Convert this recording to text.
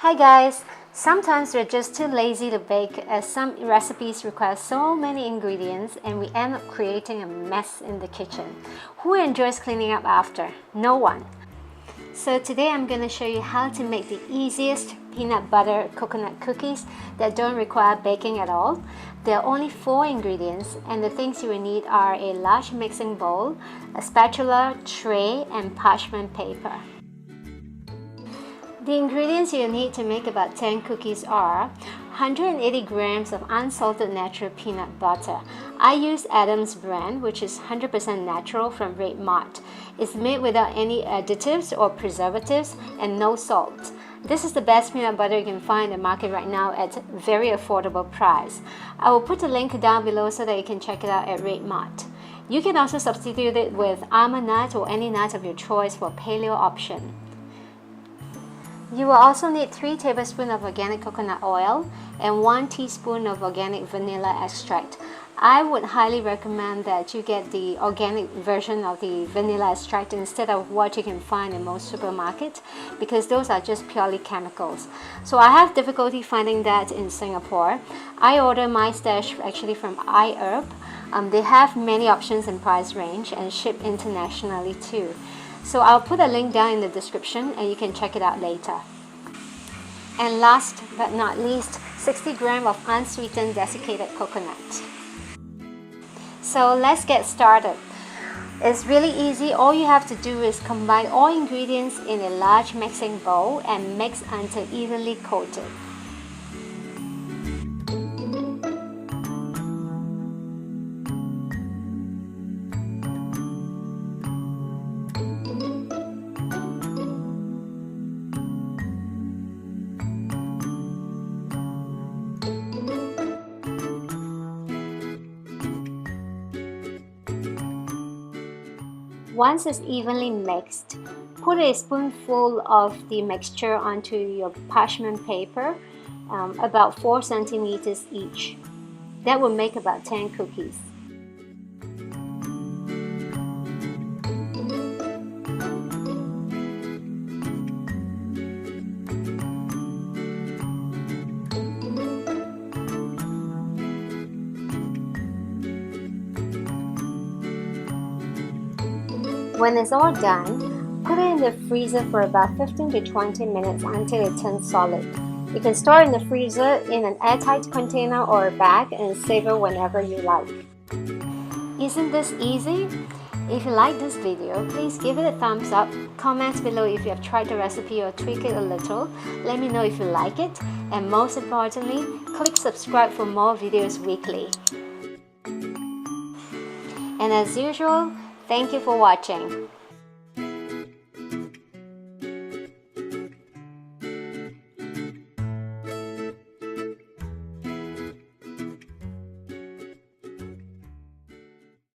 Hi guys! Sometimes we're just too lazy to bake as some recipes require so many ingredients and we end up creating a mess in the kitchen. Who enjoys cleaning up after? No one! So today I'm going to show you how to make the easiest peanut butter coconut cookies that don't require baking at all. There are only 4 ingredients and the things you will need are a large mixing bowl, a spatula, tray and parchment paper. The ingredients you need to make about 10 cookies are 180 grams of unsalted natural peanut butter. I use Adam's brand, which is 100% natural from Red Mart. It's made without any additives or preservatives and no salt. This is the best peanut butter you can find in the market right now at a very affordable price. I will put a link down below so that you can check it out at Red Mart. You can also substitute it with almond nut or any nut of your choice for paleo option. You will also need 3 tablespoons of organic coconut oil and 1 teaspoon of organic vanilla extract. I would highly recommend that you get the organic version of the vanilla extract instead of what you can find in most supermarkets because those are just purely chemicals. So I have difficulty finding that in Singapore. I order my stash actually from iHerb. They have many options in price range and ship internationally too. So I'll put a link down in the description and you can check it out later. And last but not least, 60 grams of unsweetened desiccated coconut. So let's get started. It's really easy. All you have to do is combine all ingredients in a large mixing bowl and mix until evenly coated. Once it's evenly mixed, put a spoonful of the mixture onto your parchment paper, about 4 centimeters each. That will make about 10 cookies. When it's all done, put it in the freezer for about 15 to 20 minutes until it turns solid. You can store it in the freezer in an airtight container or a bag and savor whenever you like. Isn't this easy? If you like this video, please give it a thumbs up, comment below if you have tried the recipe or tweak it a little, let me know if you like it, and most importantly, click subscribe for more videos weekly. And as usual, thank you for watching.